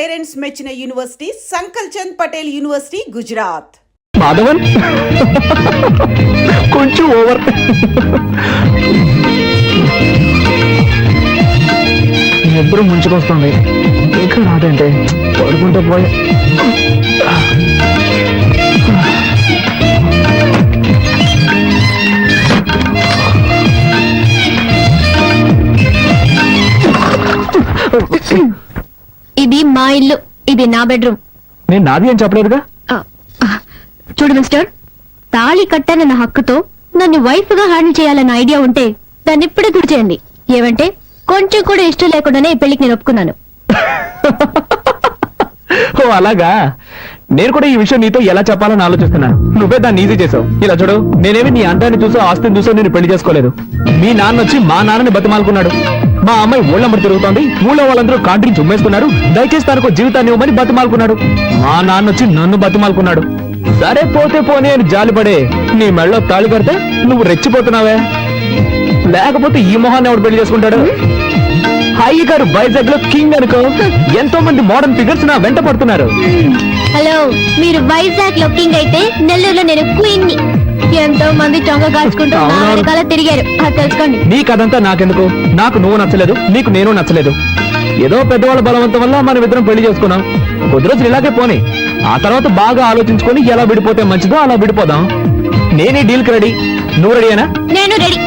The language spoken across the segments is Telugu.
పేరెంట్స్ మెచ్చిన యూనివర్సిటీ సంకల్ చంద్ పటేల్ యూనివర్సిటీ గుజరాత్. మాధవన్ కొంచెం ఓవర్. ఎప్పుడు ముంచుకొస్తుంది, ఇంకా రాదంటే పడుకుంటే పోయే. ఇది మా ఇల్లు, ఇది నా బెడ్రూమ్. నేను నాది అని చెప్పలేదుగా. చూడు మిస్టర్, తాళి కట్టానన్న హక్కుతో నన్ను వైఫ్ గా హ్యాండిల్ చేయాలన్న ఐడియా ఉంటే దాన్ని ఇప్పుడే గుర్తు చేయండి. ఏమంటే కొంచెం కూడా ఇష్టం లేకుండానే ఈ పెళ్లికి నేను ఒప్పుకున్నాను. ఓ అలాగా. నేను కూడా ఈ విషయం నీతో ఎలా చెప్పాలని ఆలోచిస్తున్నాను. నువ్వే దాన్ని ఈజీ చేసావు. ఇలా చూడు, నేనేమి నీ అందాన్ని చూసో ఆస్తిని చూసో నేను పెళ్లి చేసుకోలేదు. మీ నాన్న వచ్చి మా నాన్నని బతిమాలుకున్నాడు. మా అమ్మాయి ఊళ్ళమ్మడి తిరుగుతోంది, ఊళ్ళో వాళ్ళందరూ కాంట్రీని చుమ్మేసుకున్నారు, దయచేసి తనకు జీవితాన్ని ఇవ్వమని బతిమాలుకున్నాడు. మా నాన్న వచ్చి నన్ను బతిమాలుకున్నాడు. సరే పోతే పోనీ అని జాలిపడే నీ మెళ్ళో తాళి కడితే నువ్వు రెచ్చిపోతున్నావే. లేకపోతే ఈ మొహాన్ని ఎవడు పెళ్లి చేసుకుంటాడు? హాయి గారు వైజాగ్ లో కింగ్ అనుకో. ఎంతో మంది మోడర్న్ ఫిగర్స్ నా వెంట పడుతున్నారు. హలో, మీరు వైజాగ్ లో కింగ్ అయితే నెల్లూరులో నేను క్వీన్ ని. ఎంతో మంది చొంగ కాల్చుకుంటూ నా వెనకాల తిరిగారు, అది తెలుసుకోండి. నీ కథంతా నాకెందుకు? నాకు నువ్వు నచ్చలేదు, నీకు నేను నచ్చలేదు. ఏదో పెద్దవాళ్ళ బలవంతం వల్ల మనం ఇద్దరం పెళ్లి చేసుకున్నాం. కొద్ది రోజులు ఇలాగే పోనీ, ఆ తర్వాత బాగా ఆలోచించుకొని ఎలా విడిపోతే మంచిదో అలా విడిపోదాం. నేనే డీల్ కి రెడీ. నువ్వు రెడీనా? నేను రెడీ.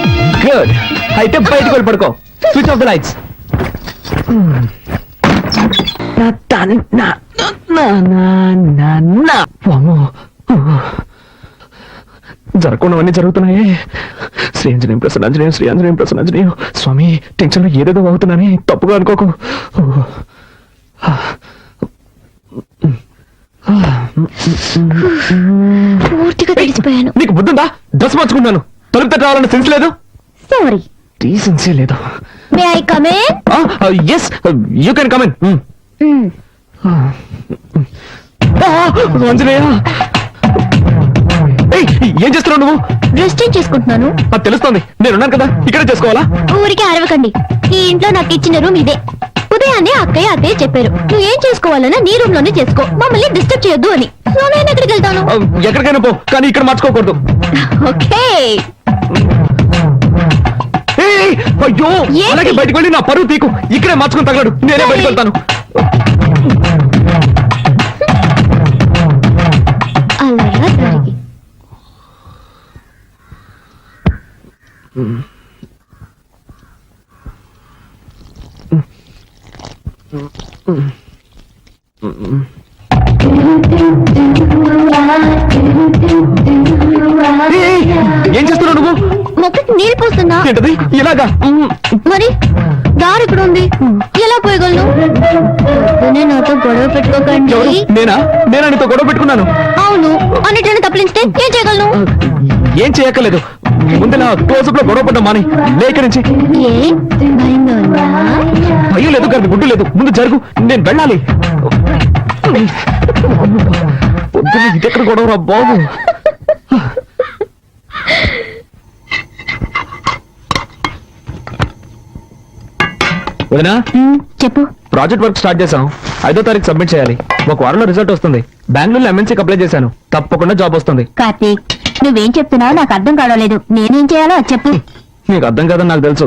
గుడ్. అయితే బయటకు వెళ్ళి పడుకో. Switch off the lights. జరగకుండావన్నీ జరుగుతున్నాయే. శ్రీ ఆంజనేయం ప్రసన్నాంజనేయం, శ్రీ ఆంజనేయం ప్రసన్నాంజనేయం. స్వామి, టెన్షన్ లో ఏదేదో అవుతున్నానే, తప్పుగా అనుకోకు. పూర్తిగా తెలిసిపోయాను. నీకు బుద్ధుందా? డ్రెస్ మార్చుకున్నాను, తలుపు తట్టాలన్న సెన్స్ లేదు. సారీ, డీసెన్సీ లేదు. May I come in? Yes, you can come in. Anjaneya, ఏం చేస్తున్నావు నువ్వు? డ్రెస్ చేంజ్ చేసుకుంటున్నాను. అది తెలుస్తోంది, నేనున్నాను కదా, ఇక్కడే చేసుకోవాలా? ఊరికే అరవకండి. ఈ ఇంట్లో నాకు ఇచ్చిన రూమ్ ఇదే. ఉదయాన్నే అత్తయ్య చెప్పారు, నువ్వు ఏం చేసుకోవాలన్నా నీ రూమ్ లోనే చేసుకో, మమ్మల్ని డిస్టర్బ్ చేయొద్దు అని. నేను ఎక్కడికి వెళ్తాను? ఎక్కడికైనా పో, కానీ ఇక్కడ మార్చుకోకూడదు. ఓకే. అయ్యో, అలాగే బయటకు వెళ్ళి నా పరువు తీకు. ఇక్కడే మార్చుకుని తగలడు, నేనే బయటకు వెళ్తాను. అలాగా జరిగి ఏం చేస్తున్నావు నువ్వు? మొక్కకి నీళ్ళు పోస్తున్నా. ఏంటది ఇలాగా? మరి దారి ఇక్కడ ఉంది, ఎలా పోయగలను? నాతో గొడవ పెట్టుకోకండి. నేనా నీతో గొడవ పెట్టుకున్నాను? అవును, అన్నిటిని తప్పించితే ఏం చేయగలను? ఏం చేయక్కర్లేదు. ముందు నా క్లోజప్ లో గొడవ పడ్డా మాని లేక నుంచి. భయం లేదు కానీ గుడ్డు లేదు. ముందు జరుగు, నేను వెళ్ళాలి. పొద్దున్న ఇదెక్కడ గొడవ రా బాబు. వదినా, చెప్పు. ప్రాజెక్ట్ వర్క్ స్టార్ట్ చేశాం. 5వ తారీఖు సబ్మిట్ చేయాలి. ఒక వారంలో రిజల్ట్ వస్తుంది. బెంగళూరులో ఎంఎన్సీకి అప్లై చేశాను, తప్పకుండా జాబ్ వస్తుంది. కార్తీక్, నువ్వేం చెప్తున్నావు నాకు అర్థం కావలేదు. నేనేం చేయాలో అది చెప్పు. నీకు అర్థం కాదని నాకు తెలుసు.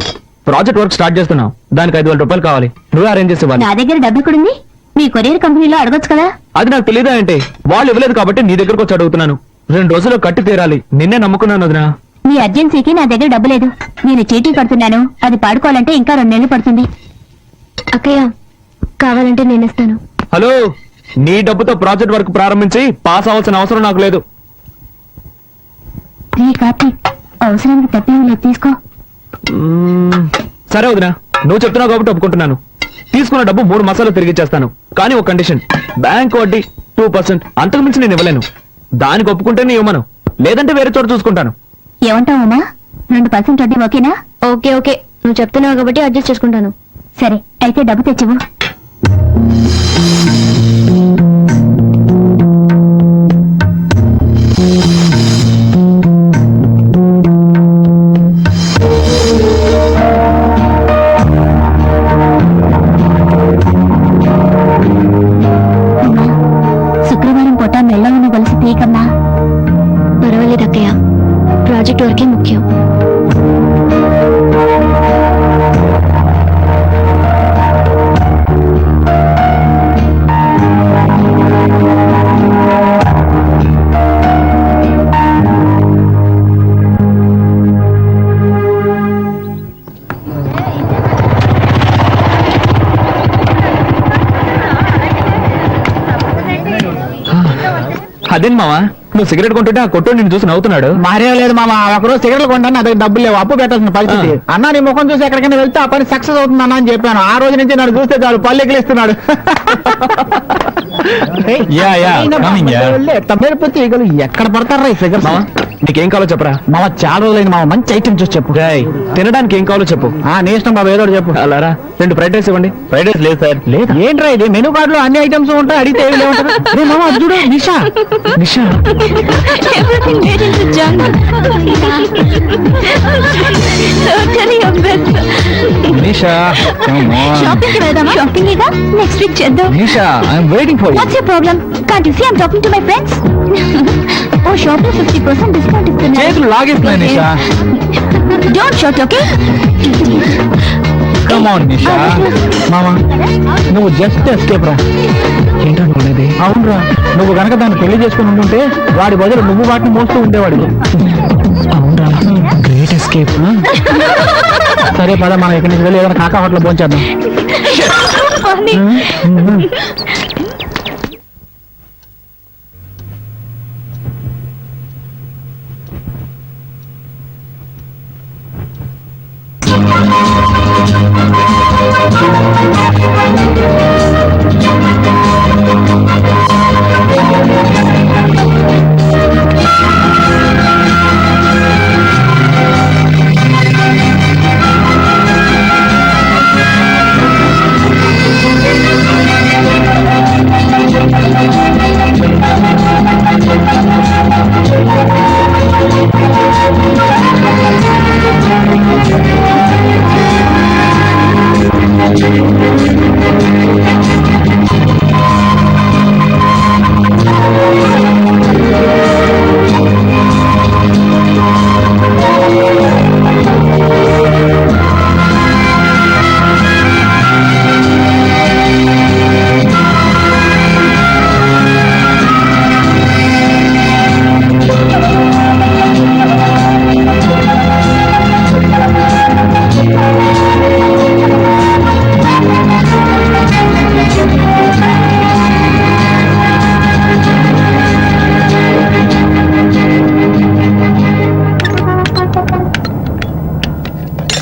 ప్రాజెక్ట్ వర్క్ స్టార్ట్ చేస్తున్నాం, దానికి 5,000 రూపాయలు కావాలి. నువ్వే అరేంజ్ చేసి ఇవ్వాలి. నా దగ్గర డబ్బు ఇక్కడుంది, నీ కొరియర్ కంపెనీలో అడగొచ్చు కదా. అది నాకు తెలియదా అంటే? వాళ్ళు ఇవ్వలేదు కాబట్టి నీ దగ్గరకు వచ్చి అడుగుతున్నాను. 2 రోజుల్లో కట్టి తీరాలి. నిన్నే నమ్ముకున్నాను వదినా. నీ అర్జెన్సీకి నా దగ్గర డబ్బు లేదు. నేను చీటీ కడుతున్నాను, అది పాడుకోవాలంటే ఇంకా 2 నెలలు పడుతుంది. అక్కయ్య, కావాలంటే నేను ఇస్తాను. హలో, నీ డబ్బుతో ప్రాజెక్ట్ వర్క్ ప్రారంభించి పాస్ అవ్వాల్సిన అవసరం నాకు లేదు. కార్తీక్, అవసరానికి తప్పేం లేదు, తీసుకో. సరే వదినా, నువ్వు చెప్తున్నావు కాబట్టి ఒప్పుకుంటున్నాను. తీసుకున్న డబ్బు 3 మాసాలు తిరిగి ఇచ్చేస్తాను. కానీ ఒక కండిషన్, బ్యాంక్ వడ్డీ 2%, అంతకు మించి నేను ఇవ్వలేను. దానికి ఒప్పుకుంటేనే ఇవ్వమను, లేదంటే వేరే చోట చూసుకుంటాను. ఏమంటావమ్మా? 2% వడ్డీ ఓకేనా? ఓకే ఓకే, నువ్వు చెప్తున్నావు కాబట్టి అడ్జస్ట్ చేసుకుంటాను. సరే, అయితే డబ్బు తెచ్చివు. ప్రాజెక్ట్ వరకే ముఖ్యం. అదేంటి మావా, నువ్వు సిగరెట్ కొంటుంటే ఆ కొట్టు నిన్ను చూసి నవ్వుతున్నాడు. మారే లేదు మామ, ఒకరోజు సిగరెట్లు కొంటాను, నా దగ్గర డబ్బులు లేవు, అప్పు పెట్టాల్సిన పరిస్థితి. అన్న నీ ముఖం చూసి ఎక్కడికైనా వెళ్తే ఆ పని సక్సెస్ అవుతుంది అన్న అని చెప్పాను. ఆ రోజు నుంచి నన్ను చూస్తే చాలు పళ్ళు ఎగిలిస్తున్నాడు. తమ్మేరిపోతే ఎక్కడ పడతారా ఈ ఫిగర్స్? మావా నీకేం కావాలో చెప్పరా. మామ చాలా రోజులైంది మామ, మంచి ఐటమ్ చూసి చెప్పు. తినడానికి ఏం కావాలో చెప్పు. నీ ఇష్టం బాబు, ఏదో ఒకటి చెప్పు. అలారా 2 ఫ్రైడ్ రైస్ ఇవ్వండి. ఫ్రైడ్ రైస్ లేదు సార్. లేదు ఏంట్రా ఇది, మెనూ కార్డు లో అన్ని ఐటమ్స్ ఉంటాయి, అడిగితే ఏమి లేవు. మామ అది చూడు, నిషా. నిషా Everything made into jungle. Totally your best. Nisha Shopping కి వెళ్దామా? Shopping ఏగా నెక్స్ట్ వీక్ చేద్దాం. Nisha I'm waiting for you. What's your problem? Can't you see I'm talking to my friends? Oh, shop లో 50% డిస్కౌంట్ ఇస్తున్నారు. చేతులు లాగేస్తున్నాయి Nisha. Don't shout, okay? Come on Nisha. మామ నువ్వు జస్ట్ ఎస్కేప్ రా. ఏంటనుకునేది? అవునరా, నువ్వు గనక దాన్ని పెళ్లి చేసుకుని ఉంటుంటే వాడి బదులు నువ్వు వాటిని మోస్తూ ఉండేవాడు. అవునరా, గ్రేట్ ఎస్కేప్. సరే పద, మనం ఇక్కడి నుంచి వెళ్ళి ఏదైనా కాకా హోటల్ భోంచేద్దాం. Funny.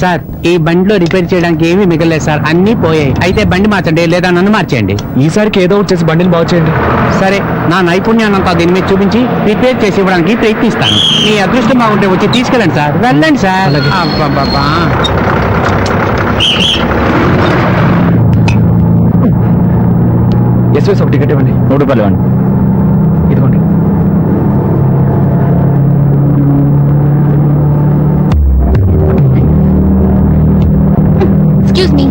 సార్ ఈ బండిలో రిపేర్ చేయడానికి ఏమీ మిగలేదు సార్, అన్ని పోయాయి. అయితే బండి మార్చండి, లేదా నన్ను మార్చేయండి. ఈసారికి ఏదో ఒకటి చేసి బండిని బాగు చేయండి. సరే, నా నైపుణ్యాన్నంతా దీని మీద చూపించి రిపేర్ చేసి ఇవ్వడానికి ప్రయత్నిస్తాను. మీ అదృష్టం బాగుంటే వచ్చి తీసుకెళ్ళండి సార్. వెళ్ళండి సార్. అలాగే. అబ్బబ్బబ్బా. ఎస్ఎస్ ఒక టికెట్ ఇవ్వండి. 3 రూపాయలు ఇవ్వండి. ఇదిగోండి. Excuse me.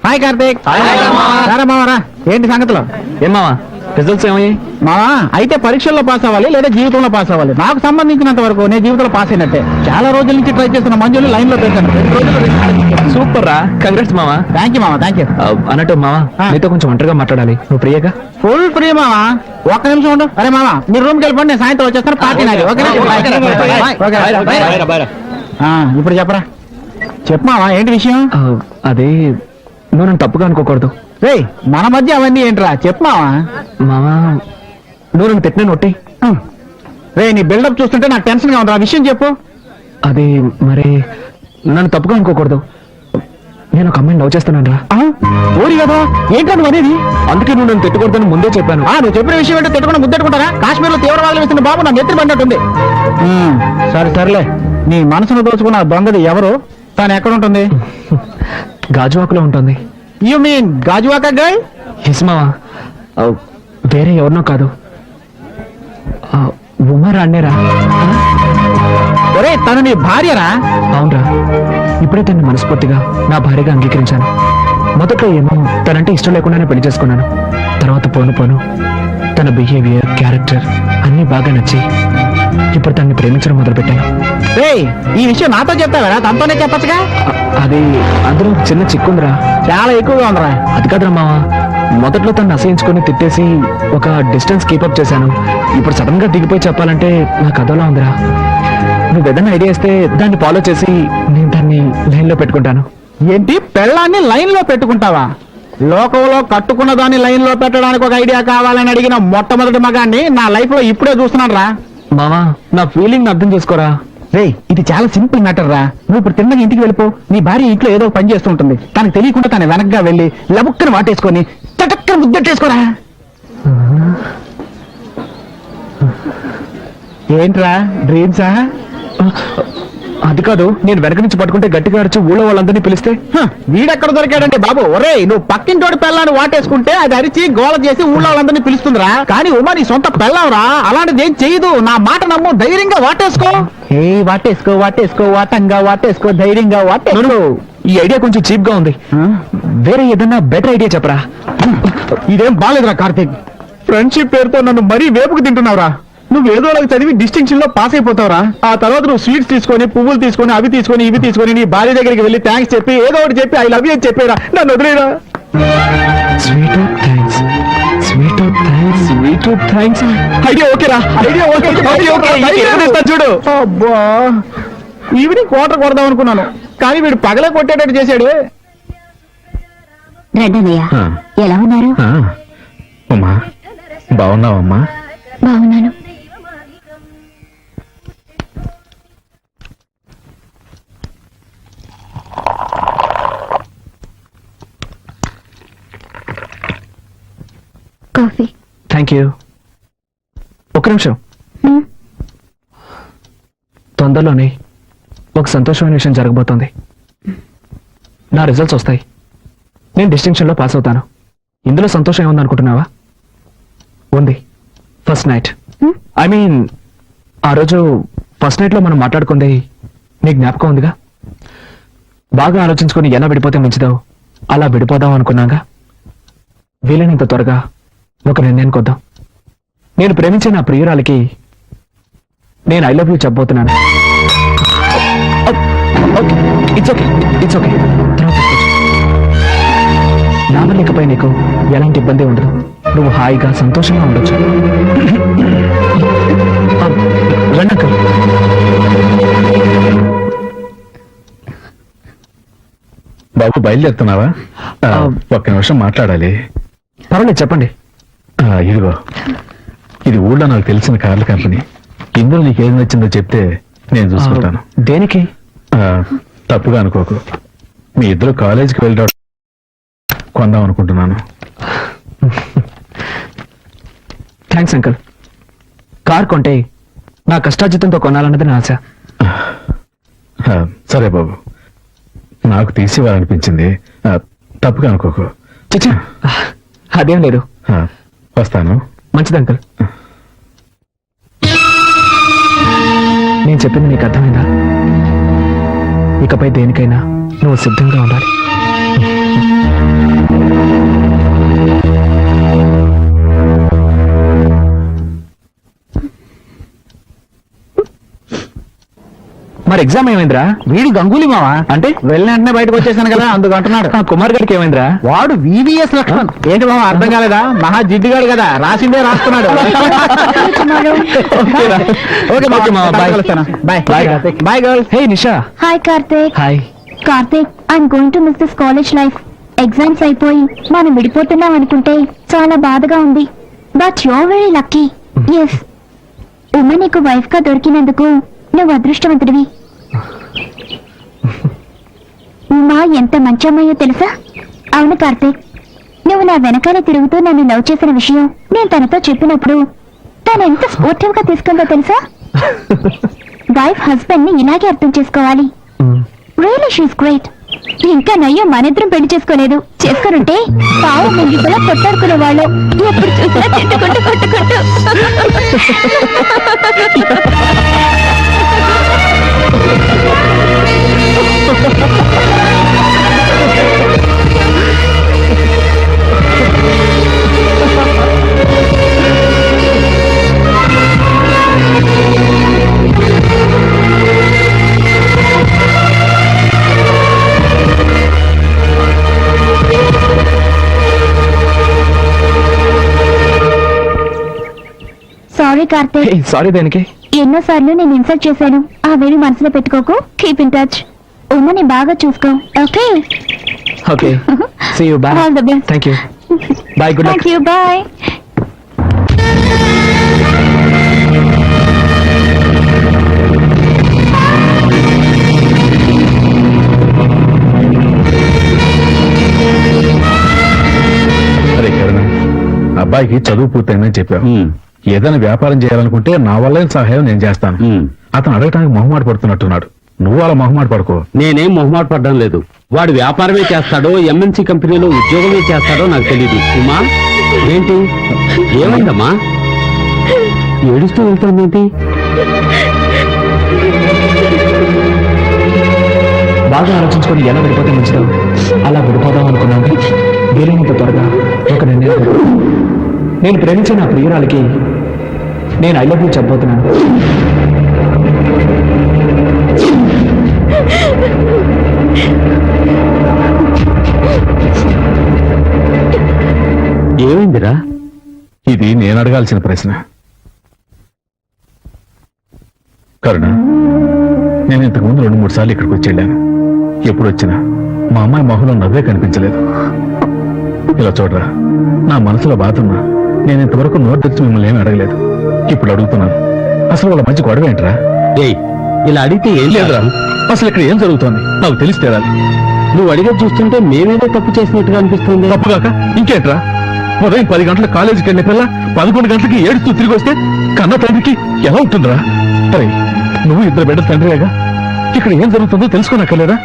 Hi Karthik. Hi మామ. సరే మామరా, ఏంటి సంగతులు? ఏం మావా రిజల్ట్స్ ఏమయ్యాయి? మావా అయితే పరీక్షల్లో పాస్ అవ్వాలి, లేదా జీవితంలో పాస్ అవ్వాలి. నాకు సంబంధించినంత వరకు నేను జీవితంలో పాస్ అయినట్టే. చాలా రోజుల నుంచి ట్రై చేస్తున్న మంజుని లైన్ లో పెట్టాను. 2 రోజులు. సూపర్ రా, కంగ్రాట్స్ మావా. థ్యాంక్ యూ మామ, థ్యాంక్ యూ. అన్నట్టు మావా నీతో కొంచెం ఒంటరిగా మాట్లాడాలి. నువ్వు ప్రియగా? ఫుల్ ఫ్రీ మామా. ఒక్క నిమిషం ఉండు. అరే మామ, మీరు రూమ్కి వెళ్ళిపోండి, నేను సాయంత్రం వచ్చేస్తాను. పార్టీ నాది. ఓకేనా? ఇప్పుడు చెప్పరా. చెప్పు మావా, ఏంటి విషయం? అదే నువ్వు నన్ను తప్పుగా అనుకోకూడదు. రే, మన మధ్య అవన్నీ ఏంట్రా, చెప్పు మావా. మావా నువ్వు నన్ను తిట్టిన నొట్టి. రే, నీ బిల్డప్ చూస్తుంటే నాకు టెన్షన్ గా ఉంది. ఆ విషయం చెప్పు. అది మరి నన్ను తప్పుగా అనుకోకూడదు. నేను ఒక అమ్మాయిని లవ్ చేస్తాను రా. ఓరి కదా ఏంటో నువ్వు అనేది? అందుకే నువ్వు నన్ను తిట్టుకోవద్దని ముందే చెప్పాను. నువ్వు చెప్పిన విషయం ఏంటో తిట్టుకుని ముద్దెట్టుకుంటారా? కాశ్మీర్ లో తీవ్రవాదులు వేస్తున్న బాబు నా నెత్తిన పడినట్టుంది. సరే సర్లే, నీ మనసును దోచుకున్న ఆ దొంగది ఎవరు? తాను ఎక్కడ ఉంటుంది? గాజువాకులో ఉంటుంది. You mean Gajuwaka girl? హిస్మావా, వేరే ఎవరినో కాదు, ఉమర్ అన్నేరా. ఒరే తను నీ భార్యరా? అవునరా, ఇప్పుడే తన్ని మనస్ఫూర్తిగా నా భార్యగా అంగీకరించాను. మొదట్లో ఏమో తనంటే ఇష్టం లేకుండానే పెళ్లి చేసుకున్నాను. తర్వాత పోను పోను తన బిహేవియర్, క్యారెక్టర్ అన్నీ బాగా నచ్చి ఇప్పుడు తన్ని ప్రేమించడం మొదలుపెట్టాను. ఏయ్, ఈ విషయం నాతో చెప్తావా? తనతోనే చెప్పచ్చుగా. అది అందులో చిన్న చిక్కుందిరా. చాలా ఎక్కువగా ఉందిరా. అది కాదురా మావా, మొదట్లో తను అసహించుకొని తిట్టేసి ఒక డిస్టెన్స్ కీపప్ చేశాను. ఇప్పుడు సడన్ గా దిగిపోయి చెప్పాలంటే నాకు అదోలా ఉందిరా. నువ్వు ఏదైనా ఐడియా ఇస్తే దాన్ని ఫాలో చేసి నేను దాన్ని లైన్ లో పెట్టుకుంటాను. ఏంటి, పెళ్ళాన్ని లైన్ లో పెట్టుకుంటావా? లోకంలో కట్టుకున్న దాన్ని లైన్ లో పెట్టడానికి ఒక ఐడియా కావాలని అడిగిన మొట్టమొదటి మగాన్ని నా లైఫ్ లో ఇప్పుడే చూస్తున్నాను రా. మావా, నా ఫీలింగ్ అర్థం చేసుకోరా. రేయ్, ఇది చాలా సింపుల్ మ్యాటర్ రా. నువ్వు ఇప్పుడు తిన్నగా ఇంటికి వెళ్ళిపో. నీ భార్య ఇంట్లో ఏదో ఒక పని చేస్తుంటుంది. తనకు తెలియకుండా తన వెనక్గా వెళ్ళి లబుక్కని వాటేసుకొని చటక్కన ముద్దెట్టేసుకోరా. ఏంట్రా, డ్రీమ్సా? అది కాదు, నేను వెనక నుంచి పట్టుకుంటే గట్టిగా అరిచి ఊళ్ళో వాళ్ళందరినీ పిలిస్తే వీడెక్కడ దొరికాడంటే బాబు. ఒరే, నువ్వు పక్కింటోడి పెళ్ళాన్ని వాటేసుకుంటే అది అరిచి గోల చేసి ఊళ్ళో వాళ్ళందరినీ పిలుస్తుందిరా. కానీ ఉమా నీ సొంత పెళ్ళావురా, అలాంటిది ఏం చేయదు. నా మాట నమ్ము, ధైర్యంగా వాటేసుకో. ఏ వాటేసుకో, వాటేసుకో, వాటంగా వాటేసుకో, ధైర్యంగా వాటేసుకో. ఈ ఐడియా కొంచెం చీప్ గా ఉంది. వేరే ఏదన్నా బెటర్ ఐడియా చెప్పరా. ఇదేం బాలేదురా కార్తీక్. ఫ్రెండ్షిప్ పేరుతో నన్ను మరీ వేపుకు తింటున్నావురా. నువ్వు ఏదో చదివి డిస్టింక్షన్ లో పాస్ అయిపోతావురా. ఆ తర్వాత నువ్వు స్వీట్స్ తీసుకొని, పువ్వులు తీసుకొని, అవి తీసుకొని, ఇవి తీసుకొని నీ భార్య దగ్గరికి వెళ్ళి థ్యాంక్స్ చెప్పి ఏదో ఒకటి చెప్పి ఐ లవ్ యూ అని చెప్పేరా. నన్ను వదిలేరా. Sweet thanks, sweet thanks, sweet thanks. Idea ఓకేరా, ఐడియా ఓకే. చూడు. అబ్బా, ఈవినింగ్ క్వార్టర్ కొడదాం అనుకున్నాను, కానీ వీడు పగలే కొట్టేటట్టు చేశాడు. రండన్నయ్య, ఎలా ఉన్నారు? అమ్మా, బాగున్నావమ్మా? బాగున్నాను. కాఫీ. Thank you. ఒక్క నిమిషం. తొందరలోనే ఒక సంతోషమైన విషయం జరగబోతోంది. నా రిజల్ట్స్ వస్తాయి. నేను డిస్టింక్షన్ లో పాస్ అవుతాను. ఇందులో సంతోషం ఏముంది అనుకుంటున్నావా? ఉంది. ఫస్ట్ నైట్, ఐ మీన్ ఆ రోజు ఫస్ట్ నైట్ లో మనం మాట్లాడుకుంది నీ జ్ఞాపకం ఉందిగా? బాగా ఆలోచించుకొని ఎలా విడిపోతే మంచిదో అలా విడిపోదాం అనుకున్నాగా. వీలైనంత త్వరగా ఒక నిర్ణయానికి వద్దాం. నేను ప్రేమించే నా ప్రియురాలికి నేను ఐ లవ్ యూ చెప్పబోతున్నాను. It's okay, it's okay. నా వల్ల ఇకపై నీకు ఎలాంటి ఇబ్బంది ఉండదు. నువ్వు హాయిగా సంతోషంగా ఉండొచ్చు. రండి అంకుల్. బాబు బయలుదేరుతున్నావా? ఒక్క నిమిషం మాట్లాడాలి. పర్వాలేదు, చెప్పండి. ఇదిగో, ఇది ఊళ్ళో నాకు తెలిసిన కార్ల కంపెనీ. ఇందులో నీకు ఏది నచ్చిందో చెప్తే నేను చూసుకుంటాను. దేనికి? తప్పుగా అనుకోకు. మీ ఇద్దరు కాలేజీకి వెళ్ళడం కొందాం అనుకుంటున్నాను. Thanks uncle. కార్ కొంటే నా కష్టార్జితంతో కొనాలన్నది నా ఆశ. సరే బాబు, నాకు తీసివ్వాలనిపించింది. తప్పుగా అనుకోకు. చిచ్చా, అదేం లేదు. వస్తాను. మంచిది అంకుల్. నేను చెప్పింది నీకు అర్థమైందా? ఇకపై దేనికైనా నువ్వు సిద్ధంగా ఉండాలి. మరి ఎగ్జామ్ ఏమైందిరా? వీడు గంగూలీ మావా. అంటే వెళ్ళిన వెంటనే బయటకు వచ్చేసాను కదా, అందుకు అంటున్నాడు. ఆ కుమార్ గారికి ఏమైందిరా? వాడు వివిఎస్ లక్ష్మణ్. ఏంటి మావా, అర్థం కాలేదా? మహా జిడ్డుగాడు కదా, రాసిందే రాస్తున్నాడు. ఓకే మావా, bye. Bye bye girls. Hey Nisha. Hi Karthik. Hi. Karthik, I'm going to miss this college life. Exams అయిపోయి మనం విడిపోతున్నాం అనుకుంటే చాలా బాధగా ఉంది. But you are very lucky. Yes, Uma నీకు వైఫ్ గా దొరికినందుకు నువ్వు అదృష్టవంతుడివి. ఉమా ఎంత ఎంత మంచి అమ్మాయో తెలుసా? అవును కార్తీక్, నువ్వు నా వెనకాలే తిరుగుతూ నన్ను లవ్ చేసిన విషయం నేను తనతో చెప్పినప్పుడు తను ఎంత స్పోర్టివ్ గా తీసుకుందో తెలుసా? వైఫ్ హస్బెండ్ ని ఇలాగే అర్థం చేసుకోవాలి. Really she's great. ఇంకా నయ్యో మనిద్దరం పెళ్లి చేసుకోలేదు. చేసుకునుంటే పావు ముంగిపోలా కొట్టాడుకునే వాళ్ళు. ఎప్పుడు చూసినా తిట్టుకుంటూ కొట్టుకుంటూ. సారీ కార్తీక్, సారీ దేనికి? ఎన్నోసార్లు నేను ఇన్సల్ట్ చేశాను. ఆ వేవి మనసులో పెట్టుకోకు. Keep in touch. ఉమ్మని బాగా చూసుకో. Okay okay, see you, bye. All the best. Thank you, bye, good luck. Thank you, bye. అరే కరుణ, అబ్బాయికి చదువు పూర్తయిందని చెప్పావు. ఏదైనా వ్యాపారం చేయాలనుకుంటే నా వల్ల సహాయం నేను చేస్తాను. అతను అడగటానికి మొహమాట పడుతున్నట్టున్నాడు. నువ్వు అలా మొహమాట పడుకో. నేనేం మొహమాట పడ్డం లేదు. వాడు వ్యాపారమే చేస్తాడో ఎంఎన్సీ కంపెనీలో ఉద్యోగమే చేస్తాడో నాకు తెలియదు. ఉమా, ఏంటి ఏమైందమ్మా? ఏడుస్తూ వెళ్తామేంటి? బాగా ఆలోచించుకొని ఎలా విడిపోతే మంచిదో అలా విడిపోదాం అనుకున్నాను. వీలైనంత త్వరగా ఒక నిర్ణయం. నేను ప్రేమించిన నా ప్రియురాలకి నేను ఐ లవ్ యూ చెప్పబోతున్నాను. ఏమైందిరా? ఇది నేను అడగాల్సిన ప్రశ్న. కరుణ, నేను ఇంతకుముందు 2-3 సార్లు ఇక్కడికి వచ్చి వెళ్ళాను. ఎప్పుడు వచ్చినా మా అమ్మాయి మొహంలో నవ్వే కనిపించలేదు. ఇలా చూడరా, నా మనసులో బాధ ఉన్నా నేను ఇంతవరకు నోరు తెరిచి మిమ్మల్ని ఏమీ అడగలేదు. ఇప్పుడు అడుగుతున్నాను, అసలు వాళ్ళ మధ్య గొడవ ఏంట్రా? ఏయ్, ఇలా అడిగితే ఏం లేదురా, అసలు ఇక్కడ ఏం జరుగుతోంది నాకు తెలిస్తే నువ్వు అడిగే చూస్తుంటే మేమేదో తప్పు చేసినట్టుగా అనిపిస్తుంది. తప్పుగాక ఇంకేంట్రా? ఉదయం 10 గంటలకు కాలేజీకి వెళ్ళే పిల్ల 11 గంటలకి ఏడుస్తూ తిరిగి వస్తే కన్న తండ్రికి ఎలా ఉంటుందిరా? అరే, నువ్వు 2 బిడ్డల తండ్రిగా ఇక్కడ ఏం జరుగుతుందో తెలుసుకోనక్కర్లేదా?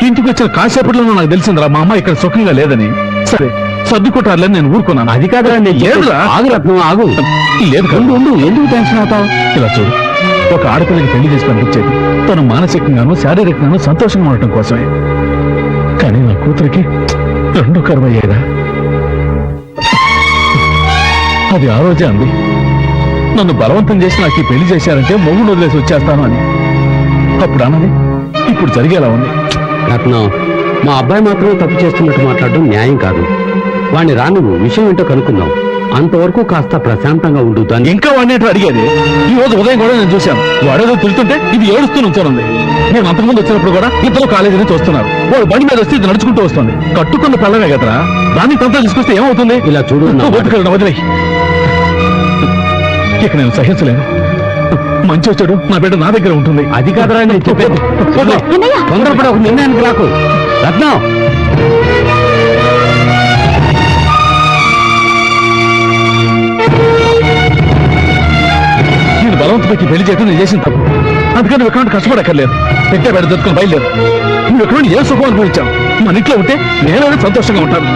ఇంటికి వచ్చిన కాసేపట్లో నాకు తెలిసిందిరా మా అమ్మ ఇక్కడ సుఖంగా లేదని. సరే, సర్దుకుంటారులేని నేను ఊరుకున్నాను. అది కాదురా, లేదురా. ఆగు రత్నం, ఆగు. లేదు కదా. ఉండు, ఎందుకు టెన్షన్ అవుతావు? ఇలా చూడు, ఒక ఆడపిల్లకి పెళ్లి చేసి పంపించేది తను మానసికంగాను శారీరకంగాను సంతోషంగా ఉండటం కోసమే. కానీ నా కూతురికి 2 కరువయ్యేదా? అది ఆ రోజే అంది, నన్ను బలవంతం చేసి నాకు ఈ పెళ్లి చేశారంటే మొగుడు వదిలేసి వచ్చేస్తాను అని. అప్పుడు అన్నది, ఇప్పుడు జరిగేలా ఉంది. రత్నం, మా అబ్బాయి మాత్రమే తప్పు చేస్తున్నట్టు మాట్లాడడం న్యాయం కాదు. వాణ్ణి నువ్వు విషయం ఏంటో కనుక్కుందాం. అంతవరకు కాస్త ప్రశాంతంగా ఉండు. దాన్ని ఇంకా వాడిని అడిగేది. ఈ రోజు ఉదయం కూడా నేను చూశాను, వాడేదో తిరుగుతుంటే ఇది ఏడుస్తూ నుంచోనుంది. నేను అంతకుముందు వచ్చినప్పుడు కూడా ఇద్దరు కాలేజీ నుంచి వస్తున్నారు. వాడు బండి మీద వస్తే ఇది నడుచుకుంటూ వస్తుంది. కట్టుకున్న పిల్లమే కదరా, దాన్ని తంతా తీసుకొస్తే ఏమవుతుంది? ఇలా చూడు, వదిలే. ఇక నేను సహించలేను. మంచి వచ్చాడు, నా బిడ్డ నా దగ్గర ఉంటుంది. అది కాదురా నేను చెప్పేది. తొందరపడి ఒక నిర్ణయానికి రాకు. రత్నం, నేను బలవంతం పెట్టి పెళ్లి చేయడం నేను చేసిన తప్పు. అందుకని నువ్వు ఎక్కడ కష్టపడక్కర్లేదు. పెట్టే బెడ దొరుకుని బయలుదేరు. నువ్వు ఎక్కడ ఏ సుఖం అనుభవించావు. మన ఇంట్లో ఉంటే నేనైనా సంతోషంగా ఉంటాను.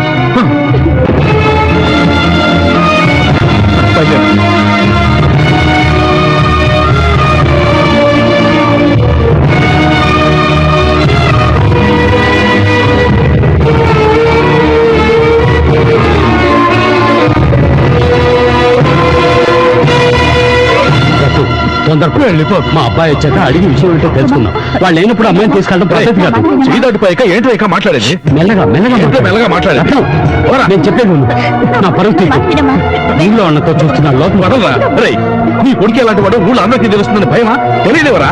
బయలుదేరు. తొందరపడి వెళ్ళిపో. మా అబ్బాయి వచ్చాక అడిగి విషయం ఏంటో తెలుసుకుందాం. వాళ్ళు లేనప్పుడు అమ్మాయిని తీసుకెళ్ళడం పద్ధతి కాదు. చేయదాటిపోయాక ఏంటో ఇక మాట్లాడేది. మెల్లగా మెల్లగా మాట్లాడేది. రత్నం, నేను చెప్పేది విను. నా పరిస్థితి ఊళ్ళో అన్నతో చూస్తున్నా లోపల వదలరా. రేయ్, నీ కొడుకు ఎలాంటి వాడు ఊళ్ళో అందరికీ తెలుస్తుందని భయమా? తెలియదేవరా?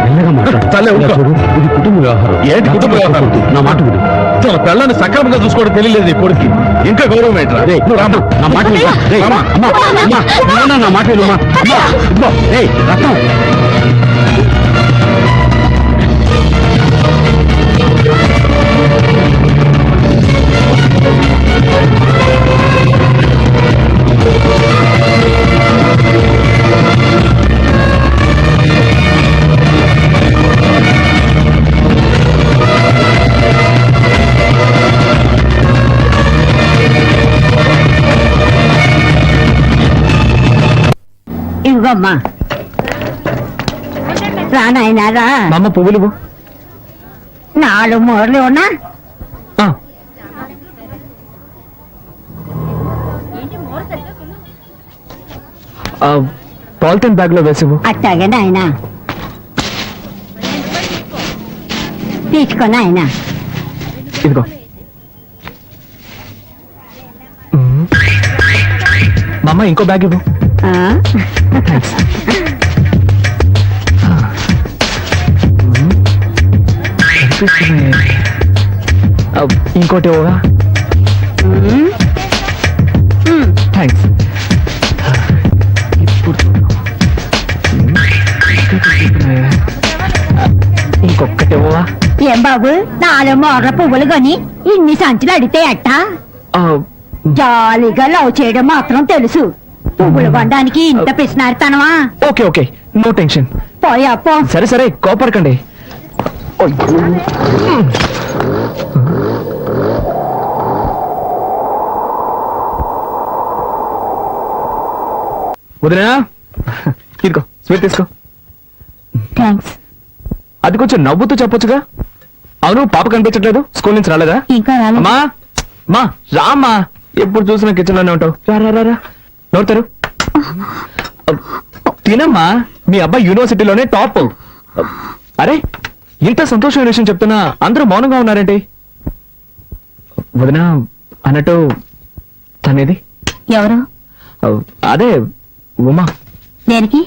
మెల్లగా మాట్లాడు. తల్లే ఊరుకో. చూడు, ఇది కుటుంబ వ్యవహారం. ఏంటి కుటుంబ వ్యవహారం? నా మాట విను. తన పిల్లని సక్రమంగా చూసుకోవడం తెలియలేదు నీ కొడుక్కి. ఇంకా గౌరవం ఏంట్రా? రేయ్, నువ్వు రామా. నా మాట విను. రేయ్, రామా. అమ్మా, అమ్మా, నాన్న, నా మాట విను, అమ్మా. అమ్మా, ఇదిగో, రేయ్, రత్నం. ఇదిగోమ్మా రా నాయనా రా. మా అమ్మ పువ్వులు ఇవ్వు. 4 మూరలు ఉన్నా ఆ, ఆ, పాలిథిన్ బ్యాగ్ లో వేసివు. అట్టాగే నాయనా తీసుకో నాయనా. ఇదిగో. మా అమ్మ ఇంకో బ్యాగ్ ఇవ్వు. ఆ? ఇంకోటి ఇవ్వగా. థ్యాంక్స్. ఇంకొకటి ఇవ్వగా. ఏం బాబు 4 మూరల పువ్వులు కొని ఇన్ని సంచులు అడితే అట్టా? జాలీగా లవ్ చేయడం మాత్రం తెలుసు. పువ్వులు కొనడానికి ఇంత పిసినారుతనవా? Okay okay, no tension. పోయా పో. సరే సరే, కోపడకండి. వదినా, ఇదిగో స్వీట్ తీసుకో. థ్యాంక్స్. అది కొంచెం నవ్వుతూ చెప్పొచ్చుగా. అవును, పాప కనిపించట్లేదు, స్కూల్ నుంచి రాలేదా? ఇంకా రాలేదు. అమ్మా మా రామ్మా, ఎప్పుడు చూసినా కిచెన్ లోనే ఉంటావు. రా రా రా రా, నోడతారు. తినమ్మా, మీ అబ్బాయి యూనివర్సిటీలోనే టాప్. అరే, ఇంత సంతోషమైన విషయం చెప్తున్నా అందరూ మౌనంగా ఉన్నారేంటి? వదినా, అన్నట్టు తనేది? ఎవరు? అదే ఉమా. దేనికి?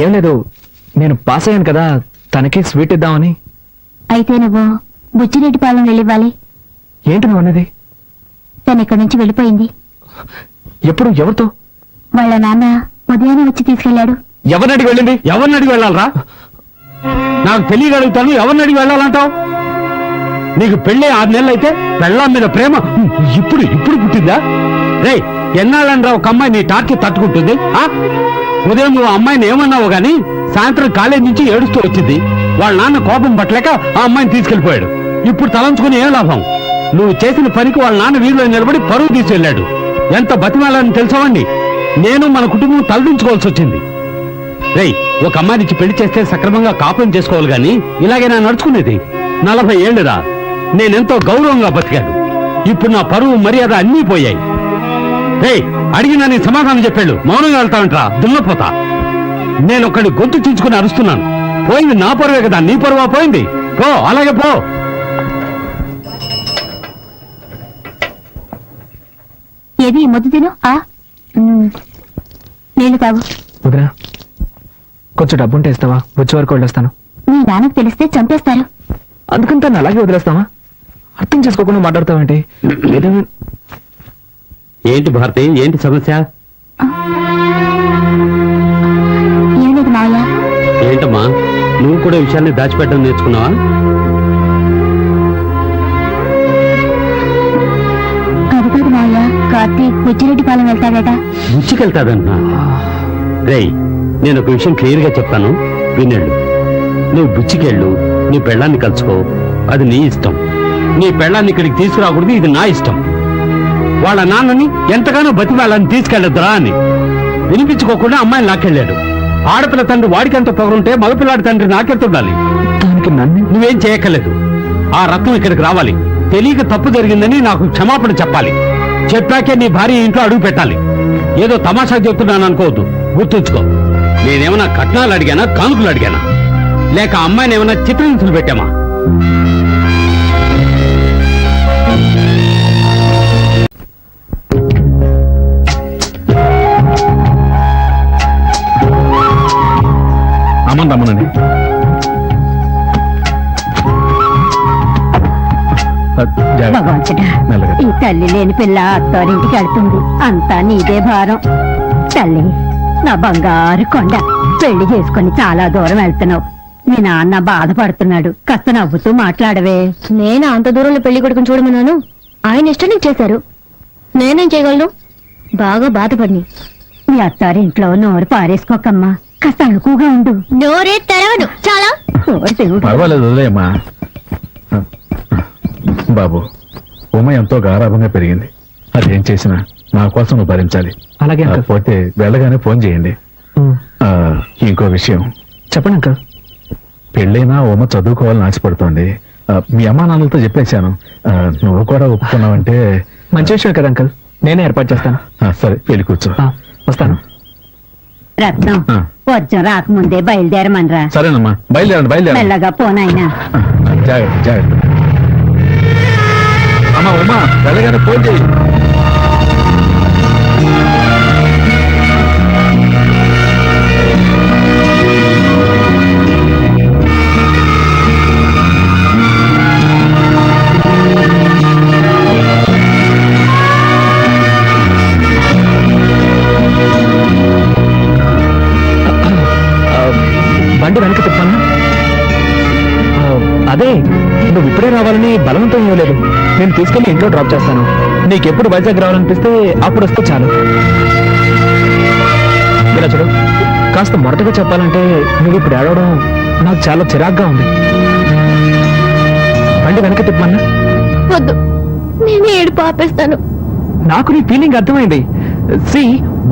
ఏం లేదు, నేను పాస్ అయ్యాను కదా, తనకి స్వీట్ ఇద్దామని. అయితే నువ్వు బుచ్చిరెడ్డిపాలెం వెళ్ళివ్వాలి. ఏంటి నువ్వు అన్నది? తను ఇక్కడి నుంచి వెళ్ళిపోయింది. ఎప్పుడు? ఎవరితో? వాళ్ళ నాన్న ఉదయాన్నే వచ్చి తీసుకెళ్లాడు. ఎవరిని అడిగి వెళ్ళింది? ఎవరిని అడిగి వెళ్ళాలరా? నాకు తెలియగలుగుతాను, ఎవరిని అడిగి వెళ్ళాలంటావు? నీకు పెళ్ళి 6 నెలలు అయితే పెళ్ళాం మీద ప్రేమ ఇప్పుడు ఇప్పుడు పుట్టిందా? రే, ఎన్నాళ్ళని ఒక అమ్మాయి నీ టార్కి తట్టుకుంటుంది? ఆ ఉదయం నువ్వు అమ్మాయిని ఏమన్నావు గాని సాయంత్రం కాలేజీ నుంచి ఏడుస్తూ వచ్చింది. వాళ్ళ నాన్న కోపం పట్టలేక ఆ అమ్మాయిని తీసుకెళ్లిపోయాడు. ఇప్పుడు తలంచుకుని ఏం లాభం? నువ్వు చేసిన పనికి వాళ్ళ నాన్న వీధిలో నిలబడి పరువు తీసుకెళ్లాడు. ఎంత బతిమాలని తెలుసావండి? నేను మన కుటుంబం తలదించుకోవాల్సి వచ్చింది. రేయ్, ఒక అమ్మాయినికి పెళ్లి చేస్తే సక్రమంగా కాపురం చేసుకోవాలి గాని ఇలాగే నా నడుచుకునేది. 40 ఏళ్ళురా, నేనెంతో గౌరవంగా బతికాను. ఇప్పుడు నా పరువు మర్యాద అన్నీ పోయాయి. రేయ్, అడిగినా నీ సమాధానం చెప్పాడు, మౌనంగా వెళ్తావంటరా దున్నపోతా. నేను ఒకటి గొంతు చించుకుని అరుస్తున్నాను. పోయింది నా పరువే కదా, నీ పరువా పోయింది? పో, అలాగే పో. ఏది ముద్దు తిను. నీళ్లు తాగు. వదినా, కొంచెం డబ్బుంటే ఇస్తావా? వచ్చే వరకు వెళ్ళొస్తాను. నీ నాన్నకు తెలిస్తే చంపేస్తారు. అందుకని తను అలాగే వదిలేస్తావా? అర్థం చేసుకోకుండా మాట్లాడతావేంటి? ఏంటి భారతి, ఏంటి సమస్య? ఏం లేదు మావయ్య. ఏంటమ్మా, నువ్వు కూడా విషయాన్ని దాచిపెట్టడం నేర్చుకున్నావా? అది కాదు మావయ్య, కార్తీక్ బుచ్చిరెడ్డిపాలెం వెళ్తాడట. బుచ్చికెళ్తాదంటున్నా? రేయ్, నేను ఒక విషయం క్లియర్ గా చెప్తాను, వినేళ్ళు. నువ్వు బుచ్చికెళ్ళు, నీ పెళ్ళాన్ని కలుసుకో, అది నీ ఇష్టం. నీ పెళ్ళాన్ని ఇక్కడికి తీసుకురాకూడదు, ఇది నా ఇష్టం. వాళ్ళ నాన్నని ఎంతగానో బతిమాలని తీసుకెళ్ళొద్దురా అని వినిపించుకోకుండా అమ్మాయిని లాక్కెళ్ళాడు. ఆడపిల్ల తండ్రి వాడికి ఎంత పొగరుంటే మగపిల్లాడి తండ్రి నాకెళ్తుండాలి. దానికి నన్ను నువ్వేం చేయక్కర్లేదు. ఆ రత్నం ఇక్కడికి రావాలి, తెలియక తప్పు జరిగిందని నాకు క్షమాపణ చెప్పాలి. చెప్పాకే నీ భార్య ఇంట్లో అడుగు పెట్టాలి. ఏదో తమాషా చెప్తున్నాను అనుకోవద్దు, గుర్తుంచుకో. నేనేమన్నా కట్నాలు అడిగానా, కానుకలు అడిగానా, లేక అమ్మాయిని ఏమన్నా చిత్రహింసలు పెట్టామా? అమ్మని రమ్మనండి. భగవంతుడా, మెల్లగా. ఈ తల్లి లేని పిల్ల అత్తారింటికి వెళ్తుంది. అంతా నీదే భారం. తల్లి, నా బంగారు కొండ, పెళ్లి చేసుకుని చాలా దూరం వెళ్తున్నావు. మీ నాన్న బాధపడుతున్నాడు, కాస్త నవ్వుతూ మాట్లాడవే. నేను అంత దూరంలో పెళ్లి కొడుకుని చూడమన్నాను, ఆయన ఇష్టం చేశారు. నేనేం చేయగలను? బాగా బాధపడి. మీ అత్తారింట్లో నోరు పారేసుకోకమ్మా, కాస్త అణుకుగా ఉండు. నోరే తెరవను చాలా. పర్వాలేదు, వదిలేయమ్మా. బాబు, ఉమ ఎంతో గారాభంగా పెరిగింది. అదేం చేసినా నా కోసం నువ్వు భరించాలి. అలాగే అంకుల్. పోతే వెళ్ళగానే ఫోన్ చేయండి. ఆ, ఇంకో విషయం చెప్పండి అంకుల్. పెళ్ళైనా ఉమ చదువుకోవాలని ఆశపడుతోంది. మీ అమ్మా నాన్నలతో చెప్పేశాను. నువ్వు కూడా ఒప్పుకున్నావంటే మంచి విషయం కదా అంకుల్, నేనే ఏర్పాటు చేస్తాను. సరే వెళ్ళి కూర్చో. వస్తాను. రత్నం ఆ. వర్జం రాకముందే బయలుదేరమనరా. సరేనమ్మా, బయలుదేరండి. మెల్లగా పోనాయనా. జాగ్రత్త జాగ్రత్త. అమ్మా ఉమా, వెళ్ళగానే ఫోన్ చేయి. బండి వెనక తిప్పాను. అదే నువ్వు ఇప్పుడే రావాలని బలవంతం ఇవ్వలేదు. నేను తీసుకెళ్లి ఇంట్లో డ్రాప్ చేస్తాను. నీకెప్పుడు వైజాగ్ రావాలనిపిస్తే అప్పుడు వస్తే చాలు. ఇలా చూడు, కాస్త మొరటగా చెప్పాలంటే నువ్వు ఇప్పుడు ఏడవడం నాకు చాలా చిరాగ్గా ఉంది. బండి వెనక తిప్పమన్నా. వద్దు, నేను ఏడుపు ఆపేస్తాను. నాకు నీ ఫీలింగ్ అర్థమైంది. See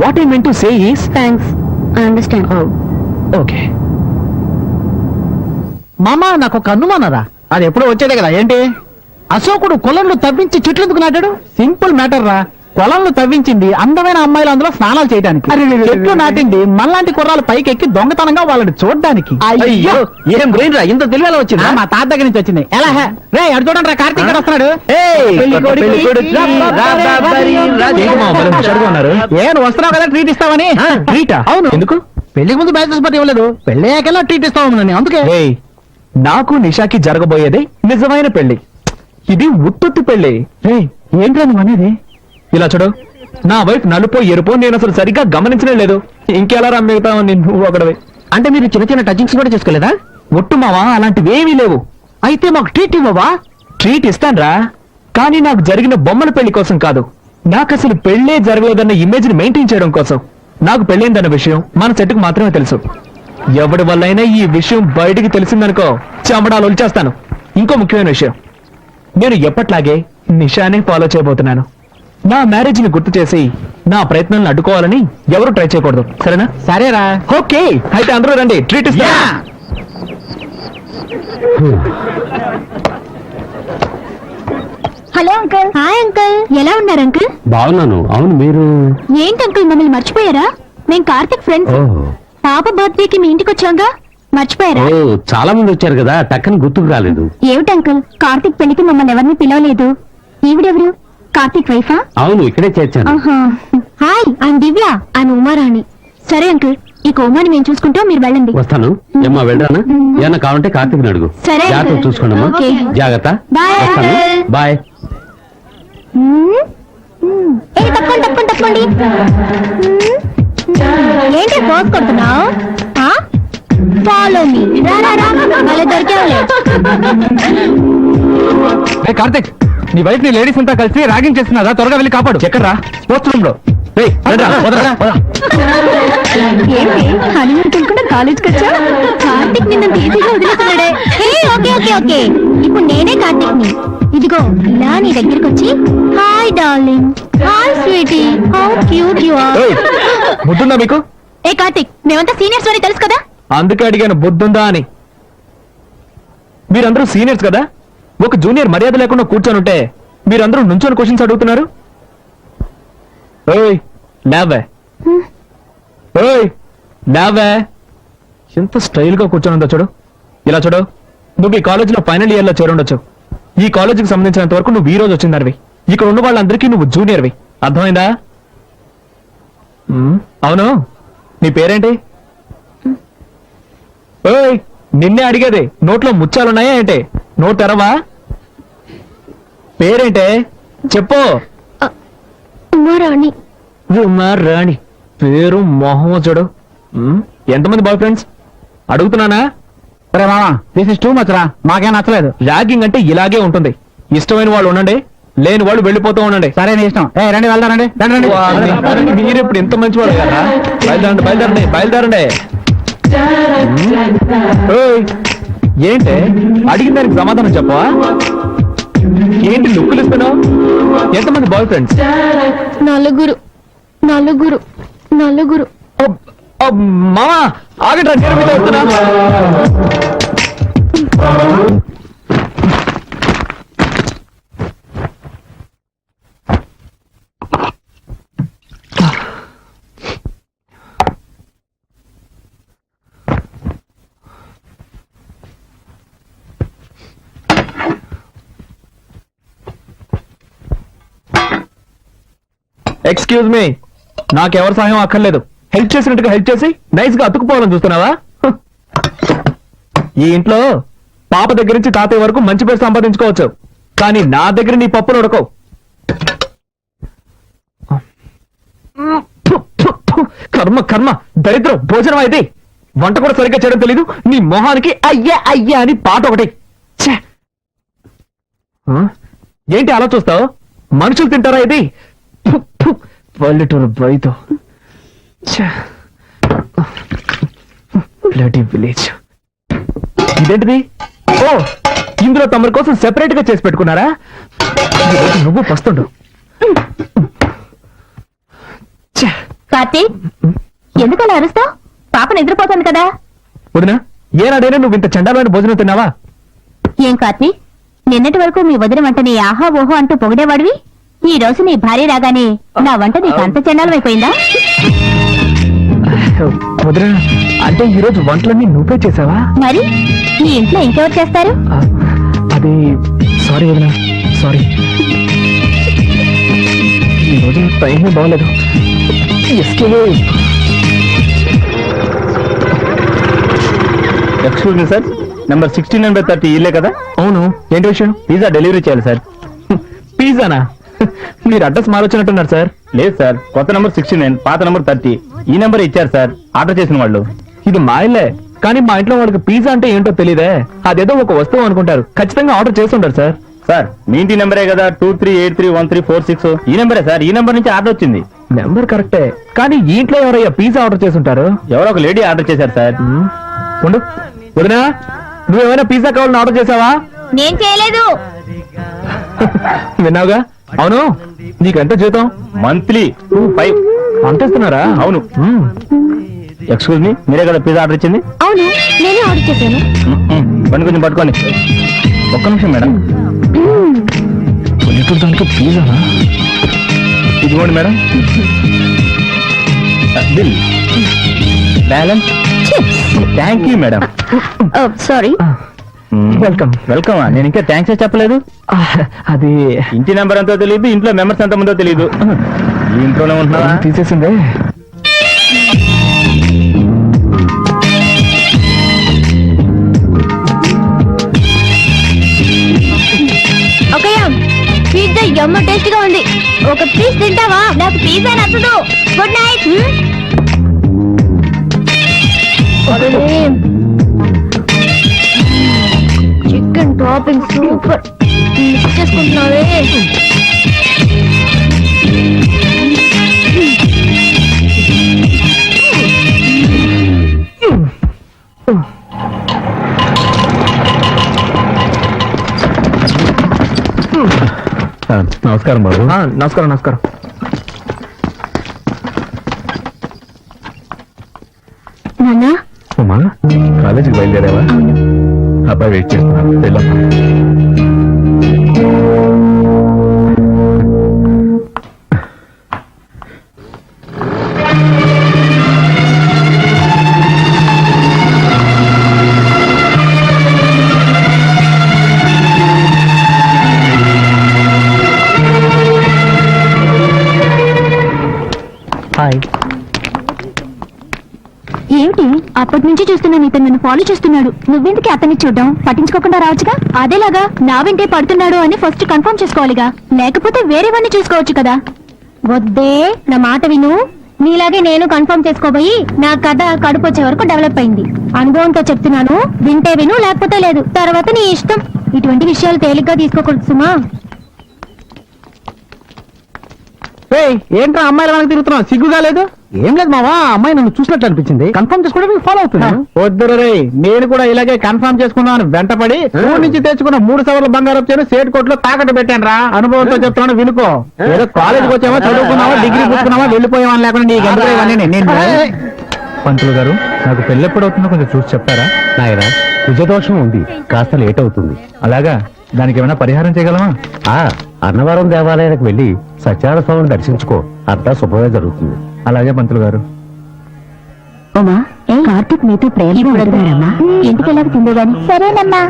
what I meant to say is thanks, I understand. Okay. మామ నాకు ఒక అనుమానరా, అది ఎప్పుడో వచ్చేదే కదా. ఏంటి? అశోకుడు కొలంలో తవ్వించి చెట్లు ఎందుకు నాటాడు? సింపుల్ మ్యాటర్ రా. కొలంలో తవ్వించింది అందమైన అమ్మాయిలు అందులో స్నానాలు చేయడానికి, చెట్లు నాటింది మనలాంటి కుర్రాలు పైకెక్కి దొంగతనంగా వాళ్ళని చూడడానికి. అయ్యో, ఏం బ్రెయిన్ రా, ఇంత తెలివేలా వచ్చిందా? మా తాత దగ్గర నుంచి వచ్చింది. ఎలా హే? రే అడు చూడండి రా, కార్తీక్ గారు వస్తున్నాడు. ఏం వస్తున్నావు కదా ట్రీట్ ఇస్తావని. ట్రీటా? అవును. ఎందుకు? పెళ్లికి ముందు బ్యాచెస్ పట్టి ఇవ్వలేదు, పెళ్లి అయ్యాకెలా ట్రీట్ ఇస్తావు అందుకే. ఏయ్, నాకు నిషాకి జరగబోయేది నిజమైన పెళ్లి. ఇది ఉత్పత్తి పెళ్లి. ఏంట్రా నువ్వు అనేది? ఇలా చూడు, నా వైఫ్ నలుపో ఎరుపో నేను అసలు సరిగ్గా గమనించనే లేదు. ఇంకెలా రమ్మిగుతావు నువ్వు ఒకడవి. అంటే మీరు చిన్న చిన్న టచింగ్స్ కూడా చేసుకోలేదా? ఒట్టు మావా, అలాంటివేమీ లేవు. అయితే మాకు ట్రీట్ ఇవ్వవా? ట్రీట్ ఇస్తాన్రా, కానీ నాకు జరిగిన బొమ్మల పెళ్లి కోసం కాదు. నాకు అసలు పెళ్లే జరగలేదన్న ఇమేజ్ ని మెయింటైన్ చేయడం కోసం. నాకు పెళ్ళైందన్న విషయం మన చెట్టుకు మాత్రమే తెలుసు. ఎవడి వల్లైనా ఈ విషయం బయటికి తెలిసిందనుకో, చెమడాలు వచ్చేస్తాను. ఇంకో ముఖ్యమైన విషయం, నేను ఎప్పట్లాగే నిషానే ఫాలో చేయబోతున్నాను. నా మ్యారేజ్ ని గుర్తు చేసి నా ప్రయత్నాలను అడ్డుకోవాలని ఎవరు ట్రై చేయకూడదు, సరేనా? సరేరా. ఓకే, అయితే అందరూ రండి, ట్రీట్ ఇస్తా. Hello uncle. హాయ్ అంకుల్, ఎలా ఉన్నారు అంకుల్? బాగున్నాను. అవును, మీరు? ఏంటి అంకుల్ మమ్మల్ని మర్చిపోయారా? మేము కార్తిక్ ఫ్రెండ్స్. పాప బర్త్డేకి మీ ఇంటికి వచ్చాగా, మర్చిపోయారా? చాలా మంది వచ్చారు కదా, టక్కని గుర్తుకు రాలేదు. ఏమిటి అంకుల్, కార్తిక్ పెళ్లికి మమ్మల్ని ఎవరిని పిలవలేదు. ఈవిడెవరు? కార్తిక్ వైఫా? అవును, ఇక్కడే చేర్చాను. ఆహా. Hi, I'm Divya. I'm Uma Rani. సరే అంకుల్, ఇక ఉమాని మేము చూసుకుంటాం, మీరు వెళ్ళండి. వస్తాను. ఏమ్మా, వెళ్ళరానా? ఏమన్నా కావాలంటే కార్తీక్ అడుగు. సరే, జాగ్రత్త అంకుల్. చూసుకోండమ్మా. ఓకే. జాగ్రత్త. బాయ్, వస్తాను. అంకుల్. బాయ్. తప్పండి. ఏంటి పోస్ కొడుతున్నావు? Follow me. మళ్ళీ దొరికావులే. కార్తిక్, నీ వైఫ్ ని లేడీస్ అంతా కలిసి ర్యాగింగ్ చేస్తున్నారా? త్వరగా వెళ్ళి కాపాడు. ఎక్కడ్రా? స్పోర్ట్స్ రూమ్ లో. ఏంటి హనీమూన్ తినకుండా కాలేజ్కి వచ్చా? కార్తిక్ నిన్ను ఈజీగా వదిలేస్తున్నాడే. ఓకే ఓకే ఓకే, ఇప్పుడు నేనే కార్తిక్ ని. ఇదిగో ఇలా నీ దగ్గరికి వచ్చి, hi darling, hi sweetie, how cute you are. బుద్ధుందా మీకు? ఏ కార్తిక్, మేమంతా సీనియర్స్ అని తెలుసు కదా. అందుకే అడిగాను బుద్ధుందా అని. మీరందరూ సీనియర్స్ కదా, ఒక జూనియర్ మర్యాద లేకుండా కూర్చొని ఉంటే మీరందరూ నుంచొని క్వశ్చన్స్ అడుగుతున్నారు. ఓయ్ లేవే, ఓయ్ లేవే. ఎంత స్టైల్ గా కూర్చొని ఉందో చూడు. ఇలా చూడు, నువ్వు ఈ కాలేజీలో ఫైనల్ ఇయర్ లో చేరుండొచ్చు. ఈ కాలేజీకి సంబంధించినంత వరకు నువ్వు ఈ రోజు వచ్చిందనివి. ఇక్కడ ఉన్న వాళ్ళందరికీ నువ్వు జూనియర్వి, అర్థమైందా? అవును, నీ పేరేంటి? ఓయ్, నిన్నే అడిగేది. నోట్లో ముచ్చాలున్నాయా ఏంటి? నోట్ తెరవా? పేరేంటే చెప్పు. ఉమారాణి. రాణి పేరు మొహం చూడు. ఎంతమంది బాయ్ ఫ్రెండ్స్ అడుగుతున్నానా? సరే మామా, దిస్ ఇస్ టూ మచ్ రా, మాకేం నచ్చలేదు. ర్యాగింగ్ అంటే ఇలాగే ఉంటుంది. ఇష్టమైన వాళ్ళు ఉండండి, లేని వాళ్ళు వెళ్ళిపోతూ ఉండండి. సరే నీ ఇష్టం. రండి వెళ్దారండి. మీరు ఇప్పుడు ఇంత మంచి వాళ్ళు కదా. బయలుదేరండి బయలుదేరండి. ఓయ్, ఏంటి అడిగిన దానికి సమాధానం చెప్పవా? ఏంటి లుక్కులు ఇస్తున్నావు? ఎంతమంది బాయ్ ఫ్రెండ్స్? నలుగురు. మామా ఆగట్రా, నేను మీతో వస్తున్నా. ఎక్స్క్యూజ్ మీ, నాకెవరి సహాయం అక్కర్లేదు. హెల్ప్ చేసినట్టుగా హెల్ప్ చేసి నైస్ గా అతుకుపోవాలని చూస్తున్నావా? ఈ ఇంట్లో పాప దగ్గర నుంచి తాతయ్య వరకు మంచి పేరు సంపాదించుకోవచ్చు, కానీ నా దగ్గర నీ పప్పులు ఉడకవు. కర్మ కర్మ, దరిద్రం, భోజనం అయితే వంట కూడా సరిగ్గా చేయడం తెలీదు. నీ మొహానికి అయ్యా అయ్యా అని పాట ఒకటి. ఛే! ఏంటి అలా చూస్తావు? మనుషులు తింటారా ఇది? పల్లెటూరు బయట విలేజ్. ఇదేంటిది? ఓ, ఇందులో తమరి కోసం సెపరేట్ గా చేసి పెట్టుకున్నారా? ఈరోజు నువ్వు పస్తుండు. కార్తీక్, ఎందుకు అలా అరుస్తావు? పాప నిద్రపోతుంది కదా. వదినా, ఏనాడైనా నువ్వు ఇంత చండాలైన భోజనం తిన్నావా? ఏం కార్తీక్, నిన్నటి వరకు మీ వదిన వంటని ఆహా ఓహో అంటూ పొగిడేవాడివి. ఈ రోజు నీ భార్య రాగానే నా వంట నీకు అంత చండాలమైపోయిందా? వదినా, అంటే ఈరోజు వంటలన్నీ నువ్వే చేసావా? మరి ఈ ఇంట్లో ఇంకెవరు చేస్తారు? అది సారీ వదినా, సారీ. ఈరోజు టైమే బాగలేదు. ఎక్స్క్యూజ్ మీ సార్, నెంబర్ 1630 ఇల్లే కదా? అవును, ఏంటి విషయం? పిజ్జా డెలివరీ చేయాలి సార్. పిజ్జానా? మీరు అడ్రస్ మారొచ్చినట్టున్నారు సార్. లేదు సార్, కొత్త నెంబర్ 69, పాత నెంబర్ 30. ఈ నెంబర్ ఇచ్చారు సార్ ఆర్డర్ చేసిన వాళ్ళు. ఇది మా ఇల్లే, కానీ మా ఇంట్లో వాళ్ళకి పిజ్జా అంటే ఏంటో తెలియదే. అదేదో ఒక వస్తువు అనుకుంటారు. ఖచ్చితంగా ఆర్డర్ చేస్తుంటారు సార్. సార్ మీ ఇంటి నెంబరే కదా, 23831346. ఈ నెంబరే సార్, ఈ నెంబర్ నుంచి ఆర్డర్ వచ్చింది. నెంబర్ కరెక్టే, కానీ ఈ ఇంట్లో ఎవరయ్యా పిజ్జా ఆర్డర్ చేస్తుంటారు? ఎవరో ఒక లేడీ ఆర్డర్ చేశారు సార్. ఉండు వదినా, నువ్వేమైనా పిజ్జా కావాలని ఆర్డర్ చేసావా? నేను చేయలేదు. విన్నావుగా. అవును, నీకెంత జీతం? మంత్లీ 25. అంతేస్తున్నారా? అవును. ఎక్స్క్యూజ్ మీ, మీరే కదా పిజ్జా ఆర్డర్ ఇచ్చింది? అవును, నేనే ఆర్డర్ చేశాను. బండి కొంచెం పట్టుకోండి. ఒక్క నిమిషం మేడం. దానికి పిజ్జానా? ఇదిగోండి madam bill. Balance. Thank you madam. Sorry. Welcome. వెల్కమా? నేను ఇంకా థ్యాంక్స్ చెప్పలేదు. అది ఇంటి నెంబర్ ఎంతో తెలియదు, ఇంట్లో మెంబర్స్ ఎంత ముందో తెలియదు. ఈ ఇంట్లోనే ఉంటున్నావా? తీసేసిందే. ఓకే, పిజ్జా ఎమ్మ టేస్ట్ గా ఉంది. ఒక పీస్ తింటావా? నాకు పిజ్జా నచ్చదు. Good night. Chicken topping super. Mix చేసుకుంటున్నావే. నమస్కారం బాబు. నమస్కారం. నమస్కారం. నాన్న, అమ్మా, కాలేజీకి బయలుదేరావా? అబ్బాయి వెయిట్ చేస్తున్నా, వెళ్ళమ్మా. హాయ్. ఏమిటి అప్పటి నుంచి చూస్తున్నాను, ఇతను నన్ను ఫాలో చేస్తున్నాడు. నువ్వెందుకు అతన్ని చూడడం? పట్టించుకోకుండా రావచ్చుగా. అదేలాగా నా వెంటే పడుతున్నాడు అని ఫస్ట్ కన్ఫర్మ్ చేసుకోవాలిగా, లేకపోతే వేరేవన్నీ చూసుకోవచ్చు కదా. వద్దే, నా మాట విను. నీలాగే నేను కన్ఫర్మ్ చేసుకోబోయి నా కథ కడుపు వచ్చే వరకు డెవలప్ అయింది. అనుభవంతో చెప్తున్నాను, వింటే విను, లేకపోతే లేదు. తర్వాత నీ ఇష్టం. ఇటువంటి విషయాలు తేలిగ్గా తీసుకోకూడదు సుమా. ఏంట్రా అమ్మాయిల వెనక తిరుగుతున్నావు? సిగ్గుగా లేదు? ఏం లేదు మావా, అమ్మాయి నన్ను చూసినట్టు అనిపించింది. కన్ఫర్మ్ చేసుకోవడానికి ఫాలో అవుతున్నాను. వద్దురు రే, నేను కూడా ఇలాగే కన్ఫర్మ్ చేసుకుందామని వెంటపడి ఊరి నుంచి తెచ్చుకున్న 3 సవర్ల బంగారం చేను సేట్ కోట్లో తాకట్టు పెట్టాను రా. అనుభవంతో చెప్తున్నాను, వినుకో. ఏదో కాలేజీకి వచ్చావా, చదువుకున్నావా, డిగ్రీ పుచ్చుకున్నావా, వెళ్ళిపోయావా లేకుండా నీకు ఎందుకు ఇవన్నీ? పంతులు గారు నాకు పెళ్ళి ఎప్పుడు అవుతుందో కొంచెం చూసి చెప్తారా? నాయనా కుజదోషం ఉంది, కాస్త లేట్ అవుతుంది. అలాగా, దానికి ఏమైనా పరిహారం చేయగలమా? అన్నవరం దేవాలయానికి వెళ్ళి సత్యనారాయణ స్వామిని దర్శించుకో, అంతా శుభమే జరుగుతుంది. అలాగే పంతులు గారు. ఉమా కార్తీక్ మీతో ప్రేమగా అడుగుతారమ్మా. ఇంటికి వెళ్ళక తిందో గాని. సరేనమ్మా.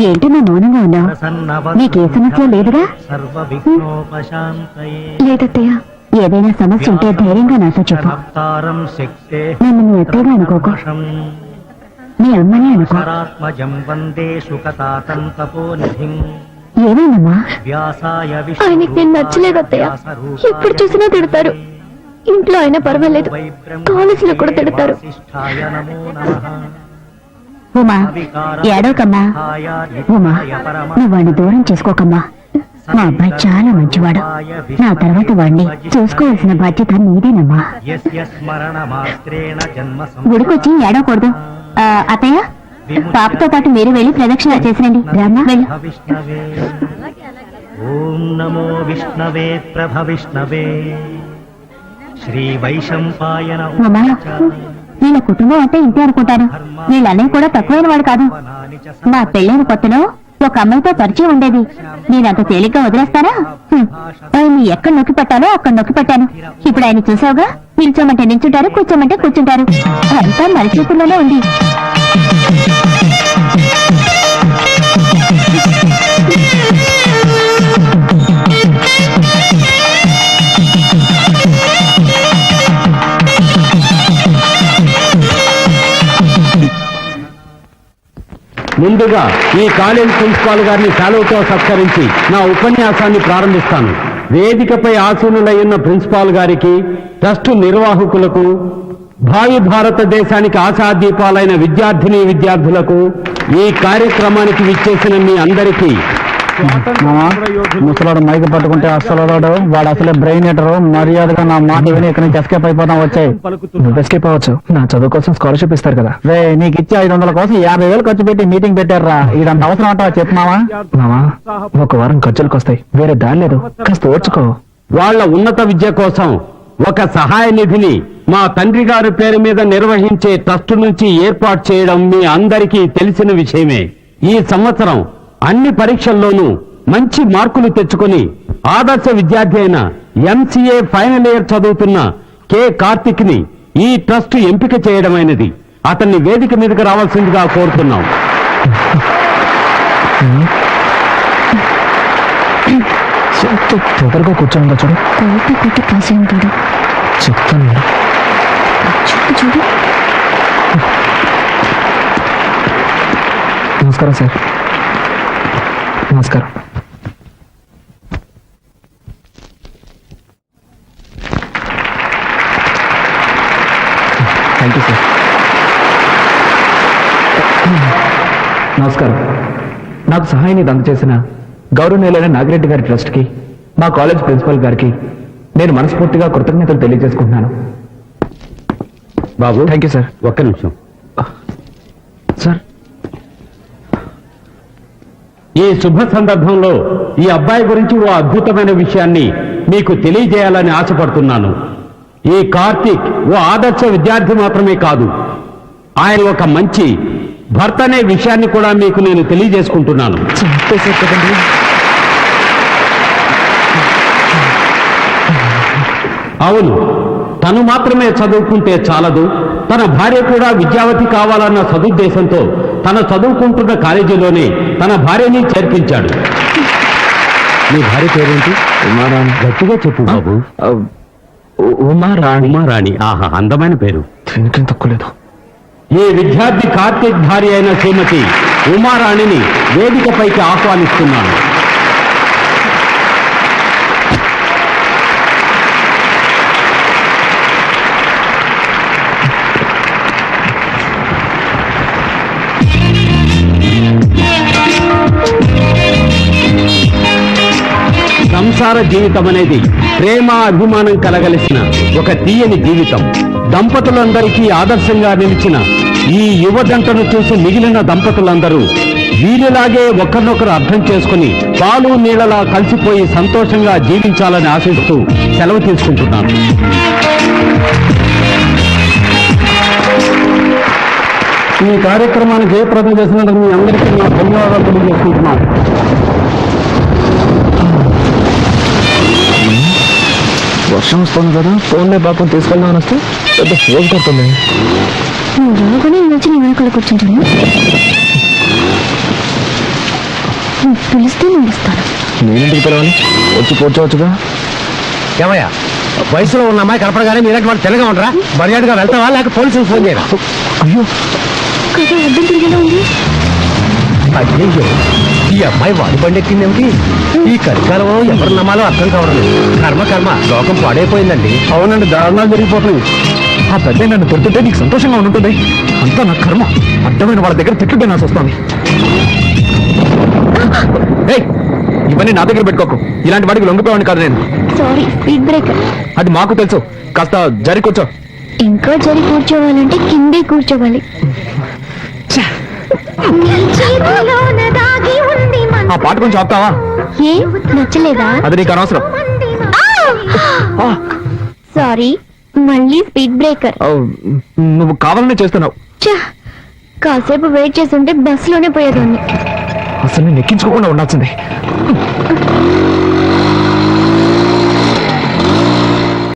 ఏంటి నా మౌనంగా ఉన్నావు? నీకే సమస్య లేదుగా? లేదత్తయ్య. ఏదైనా సమస్య ఉంటే ధైర్యంగా నాతో చెప్పు. నన్ను నీ అత్తయ్యగా అనుకోకు, నీ అమ్మనే అనుకో. ఏమైందమ్మా? ఆయనకి నేను నచ్చలేదు అత్తయ్య. ఎప్పుడు చూసినా తిడతారు. ఇంట్లో అయినా పర్వాలేదు, కాలేజీలో కూడా తిడతారు. ఉమా ఏడవకమ్మా. ఉమా నువ్వు వాడిని దూరం చేసుకోకమ్మా. మా అబ్బాయి చాలా మంచివాడు. నా తర్వాత వాడిని చూసుకోవాల్సిన బాధ్యత నీదేనమ్మా. గుడికొచ్చి ఏడవకూడదు. అత్తయ్య, పాపతో పాటు మీరు వెళ్ళి ప్రదక్షిణ చేసినండి. రామ్మా వెళ్ళు. ఓం నమో విష్ణవే ప్రభవిష్ణవే శ్రీ వైశంపాయన. అమ్మా వీళ్ళ కుటుంబం అంటే ఇంతే అనుకుంటాను. వీళ్ళ అన్నయ్య కూడా తక్కువైన వాడు కాదు. మా పెళ్ళైన కొత్తలో ఒక అమ్మాయితో పరిచయం ఉండేది. నేనంత తేలిగ్గా వదిలేస్తానా? ఆయన్ని ఎక్కడ నొక్కి పెట్టాలో అక్కడ నొక్కి పెట్టాను. ఇప్పుడు ఆయన చూసావుగా, నిల్చోమంటే నిల్చుంటారు, కూర్చోమంటే కూర్చుంటారు. అంతా మన చేతుల్లోనే ఉంది. ముందుగా ఈ కాలేజ్ ప్రిన్సిపాల్ గారిని సెలవుతో సత్కరించి నా ఉపన్యాసాన్ని ప్రారంభిస్తాను. వేదికపై ఆసీనులయ్యున్న ప్రిన్సిపాల్ గారికి, ట్రస్టు నిర్వాహకులకు, భావి భారతదేశానికి ఆశాదీపాలైన విద్యార్థులకు, ఈ కార్యక్రమానికి విచ్చేసిన మీ అందరికీ ముసలాడు మైక్ పట్టుకుంటే అసలు వాడు అసలే బ్రెయిన్ ఎటరు. మర్యాదగా నా మాట విని ఇక్కడి నుంచి ఎస్కేప్ అయిపోతాం. వచ్చాయి. నువ్వు ఎస్కేప్ అవ్వచ్చు. నా చదువు కోసం స్కాలర్షిప్ ఇస్తారు కదా. రే, నీకు ఇచ్చే 500 కోసం 50,000 ఖర్చు పెట్టి మీటింగ్ పెట్టారా? ఇదంత అవసరం అంటావా? చెప్పు మావా. మామా, ఒక వారం ఖర్చులకు వస్తాయి, వేరే దారి లేదు. కాస్త ఓర్చుకో. వాళ్ళ ఉన్నత విద్య కోసం ఒక సహాయ నిధిని మా తండ్రి గారి పేరు మీద నిర్వహించే ట్రస్ట్ నుంచి ఏర్పాటు చేయడం మీ అందరికీ తెలిసిన విషయమే. ఈ సంవత్సరం అన్ని పరీక్షల్లోనూ మంచి మార్కులు తెచ్చుకొని ఆదర్శ విద్యార్థి అయిన MCA ఫైనల్ ఇయర్ చదువుతున్న K. కార్తిక్ ని ఈ ట్రస్ట్ ఎంపిక చేయడమైనది. అతన్ని వేదిక మీదకి రావాల్సిందిగా కోరుతున్నాం. తొందరగా కూర్చోండి. చూడు కొట్టి కాసే ఉంటాడు. చెప్తాను. చూడు. నమస్కారం సార్. నమస్కారం. Thank you sir. నమస్కారం. నాకు సహాయాన్ని అందజేసిన గౌరవనీయులైన నాగిరెడ్డి గారి ట్రస్ట్కి, మా కాలేజ్ ప్రిన్సిపల్ గారికి నేను మనస్ఫూర్తిగా కృతజ్ఞతలు తెలియజేసుకుంటున్నాను. బాబు, థ్యాంక్ యూ సార్. ఒక్క నిమిషం సార్. ఈ శుభ సందర్భంలో ఈ అబ్బాయి గురించి ఓ అద్భుతమైన విషయాన్ని మీకు తెలియజేయాలని ఆశపడుతున్నాను. ఈ కార్తీక్ ఓ ఆదర్శ విద్యార్థి మాత్రమే కాదు, ఆయన ఒక మంచి భర్త అనే విషయాన్ని కూడా మీకు నేను తెలియజేసుకుంటున్నాను. అవును, తను మాత్రమే చదువుకుంటే చాలదు, తన భార్య కూడా విద్యావతి కావాలన్న సదుద్దేశంతో తన చదువుకుంటున్న కాలేజీలోనే తన భార్యని చేర్పించాడు. మీ భార్య పేరేంటి? ఉమారాణి. గట్టిగా చెప్పు బాబు. ఉమారాణి. ఉమారాణి. ఆహా, అందమైన పేరు. దీనికేం తక్కువలేదు. ఈ విద్యార్థి కార్తీక్ భార్య అయిన శ్రీమతి ఉమారాణిని వేదికపైకి ఆహ్వానిస్తున్నాను. సంసార జీవితం అనేది ప్రేమ అభిమానం కలగలిసిన ఒక తీయని జీవితం. దంపతులందరికీ ఆదర్శంగా నిలిచిన ఈ యువ జంటను చూసి మిగిలిన దంపతులందరూ వీరిలాగే ఒకరినొకరు అర్థం చేసుకుని పాలు నీళ్లలా కలిసిపోయి సంతోషంగా జీవించాలని ఆశిస్తూ సెలవు తీసుకుంటున్నాను. ఈ కార్యక్రమానికి జయప్రదం చేసినందుకు మీ అందరికీ నా ధన్యవాదాలు తెలియజేసుకుంటున్నాను. వర్షం వస్తుంది కదా, ఫోన్లే పాపం తీసుకెళ్దామని వస్తే పెద్ద ఫోన్ కొడుతుంది. నువ్వు రాగానే వచ్చి నీ వెనకాల కూర్చుంటాను. నువ్వు పిలిస్తే నేను ఇస్తాను. నేనింటికి పిలవాలి, వచ్చి కూర్చోవచ్చుగా. ఏమయ్యా, వయసులో ఉన్న అమ్మాయి కనపడగానే మీరంటే వాళ్ళు తెల్లగా ఉండరా? మర్యాదగా వెళ్తావా లేక పోలీసులు ఫోన్ చేయరా? అయ్యో, కదా అడ్డం తిరిగేలా ఉంది. అయ్యో, ఈ అమ్మాయి వాడి బండి ఎక్కిందేమిటి? ఈ కలికాలంలో ఎవరు నమ్మాలో అర్థం కావడం లేదు. కర్మ లోకం పాడైపోయిందండి. అవునండి, దారుణాలు జరిగిపోతున్నాయి. ఆ పెద్ద నన్ను తిడుతుంటే నీకు సంతోషంగా ఉంటుంది. అంతా నా కర్మ. అడ్డమైన వాళ్ళ దగ్గర తిట్టుంటే నాకు వస్తుంది. ఏయ్, ఇవన్నీ నా దగ్గర పెట్టుకోకు. ఇలాంటి వాడికి లొంగిపోయాను కాదు నేను. Sorry, speed breaker. అది మాకు తెలుసు. కాస్త జరి కూర్చో. ఇంకా జరి కూర్చోవాలంటే కిందే కూర్చోవాలి. ఆ పాట కొంచెం ఆపుతావా? ఏ నచ్చలేదా? అది నీకు అనవసరం. సారీ, మళ్ళీ స్పీడ్ బ్రేకర్. నువ్వు కావాలనే చేస్తున్నావు. కాసేపు వెయిట్ చేస్తుంటే బస్సులోనే పోయేదాన్ని. అసలు నేను ఎక్కించుకోకుండా ఉండాల్సిందే.